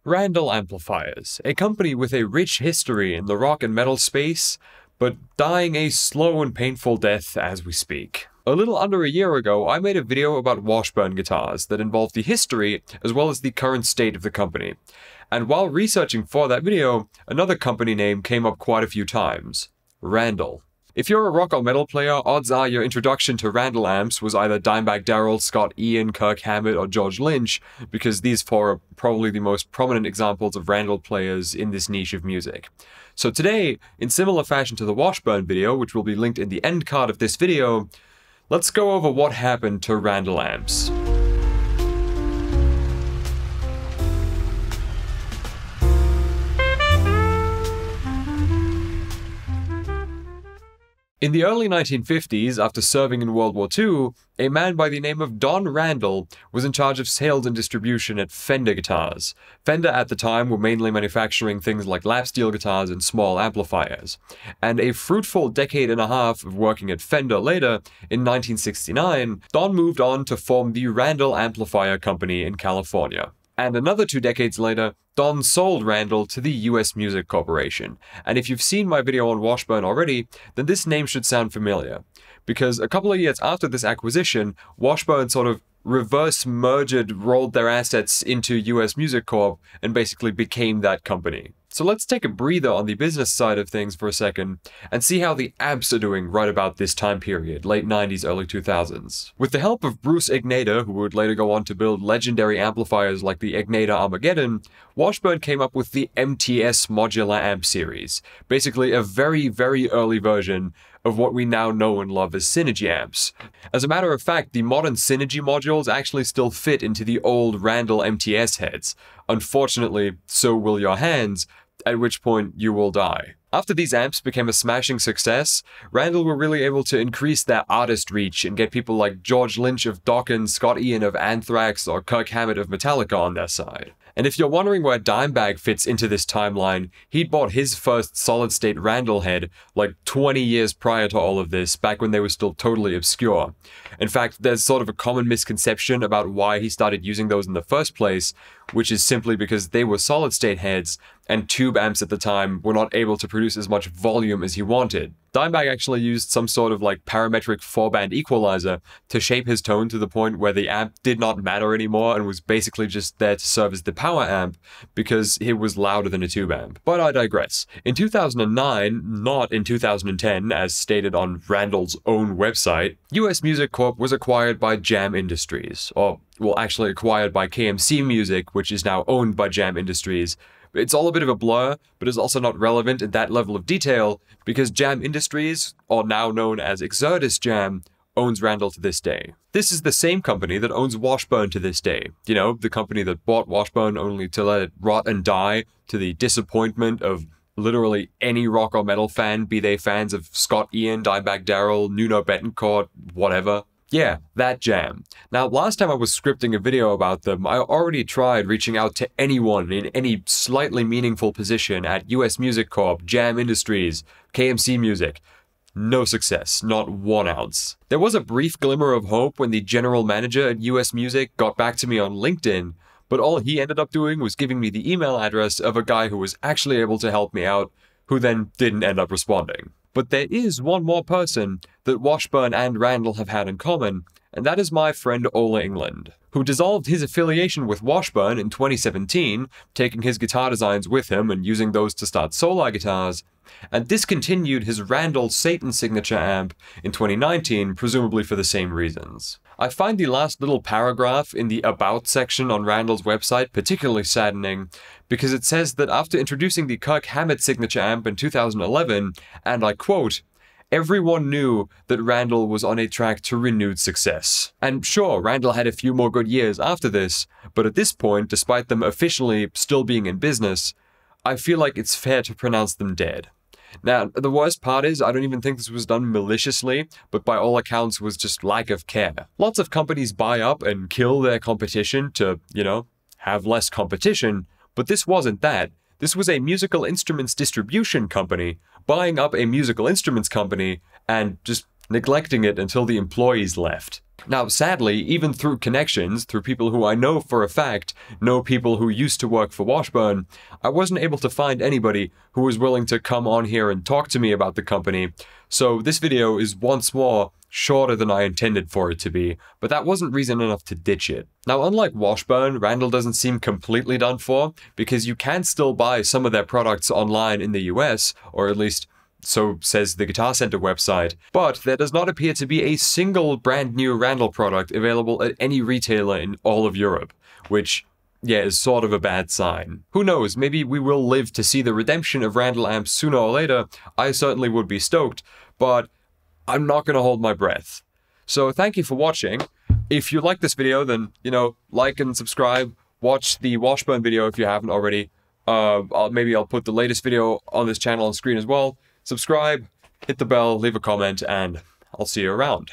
Randall Amplifiers, a company with a rich history in the rock and metal space, but dying a slow and painful death as we speak. A little under a year ago, I made a video about Washburn guitars that involved the history as well as the current state of the company. And while researching for that video, another company name came up quite a few times: Randall. If you're a rock or metal player, odds are your introduction to Randall amps was either Dimebag Darrell, Scott Ian, Kirk Hammett, or George Lynch, because these four are probably the most prominent examples of Randall players in this niche of music. So today, in similar fashion to the Washburn video, which will be linked in the end card of this video, let's go over what happened to Randall amps. In the early 1950s, after serving in World War II, a man by the name of Don Randall was in charge of sales and distribution at Fender Guitars. Fender at the time were mainly manufacturing things like lap steel guitars and small amplifiers. And a fruitful decade and a half of working at Fender later, in 1969, Don moved on to form the Randall Amplifier Company in California. And another 2 decades later, Don sold Randall to the US Music Corporation. And if you've seen my video on Washburn already, then this name should sound familiar. Because a couple of years after this acquisition, Washburn sort of reverse merged, rolled their assets into US Music Corp, and basically became that company. So let's take a breather on the business side of things for a second, and see how the amps are doing right about this time period, late 90s, early 2000s. With the help of Bruce Ignator, who would later go on to build legendary amplifiers like the Ignator Armageddon, Washburn came up with the MTS modular amp series, basically a very, very early version of what we now know and love as Synergy amps. As a matter of fact, the modern Synergy modules actually still fit into the old Randall MTS heads. Unfortunately, so will your hands, at which point you will die. After these amps became a smashing success, Randall were really able to increase their artist reach and get people like George Lynch of Dokken, Scott Ian of Anthrax, or Kirk Hammett of Metallica on their side. And if you're wondering where Dimebag fits into this timeline, he'd bought his first solid-state Randall head like 20 years prior to all of this, back when they were still totally obscure. In fact, there's sort of a common misconception about why he started using those in the first place, which is simply because they were solid-state heads, and tube amps at the time were not able to produce as much volume as he wanted. Dimebag actually used some sort of like parametric 4-band equalizer to shape his tone to the point where the amp did not matter anymore and was basically just there to serve as the power amp because it was louder than a tube amp. But I digress. In 2009, not in 2010, as stated on Randall's own website, US Music Corp was acquired by Jam Industries, or well, actually acquired by KMC Music, which is now owned by Jam Industries. It's all a bit of a blur, but is also not relevant in that level of detail, because Jam Industries, or now known as Exertis Jam, owns Randall to this day. This is the same company that owns Washburn to this day. You know, the company that bought Washburn only to let it rot and die, to the disappointment of literally any rock or metal fan, be they fans of Scott Ian, Dimebag Darrell, Nuno Bettencourt, whatever. Yeah, that Jam. Now, last time I was scripting a video about them, I already tried reaching out to anyone in any slightly meaningful position at US Music Corp, Jam Industries, KMC Music. No success, not 1 ounce. There was a brief glimmer of hope when the general manager at US Music got back to me on LinkedIn, but all he ended up doing was giving me the email address of a guy who was actually able to help me out, who then didn't end up responding. But there is one more person that Washburn and Randall have had in common, and that is my friend Ola England, who dissolved his affiliation with Washburn in 2017, taking his guitar designs with him and using those to start Solar Guitars, and discontinued his Randall Satan signature amp in 2019, presumably for the same reasons. I find the last little paragraph in the About section on Randall's website particularly saddening, because it says that after introducing the Kirk Hammett signature amp in 2011, and I quote, "Everyone knew that Randall was on a track to renewed success." And sure, Randall had a few more good years after this, but at this point, despite them officially still being in business, I feel like it's fair to pronounce them dead. Now, the worst part is, I don't even think this was done maliciously, but by all accounts was just lack of care. Lots of companies buy up and kill their competition to, you know, have less competition, but this wasn't that. This was a musical instruments distribution company buying up a musical instruments company and just neglecting it until the employees left. Now, sadly, even through connections, through people who I know for a fact know people who used to work for Washburn, I wasn't able to find anybody who was willing to come on here and talk to me about the company. So this video is once more shorter than I intended for it to be, but that wasn't reason enough to ditch it. Now, unlike Washburn, Randall doesn't seem completely done for, because you can still buy some of their products online in the US, or at least so says the Guitar Center website, but there does not appear to be a single brand new Randall product available at any retailer in all of Europe, which, yeah, is sort of a bad sign. Who knows, maybe we will live to see the redemption of Randall amps sooner or later. I certainly would be stoked, but I'm not going to hold my breath. So thank you for watching. If you like this video, then, like and subscribe. Watch the Washburn video if you haven't already. Maybe I'll put the latest video on this channel on screen as well. Subscribe, hit the bell, leave a comment, and I'll see you around.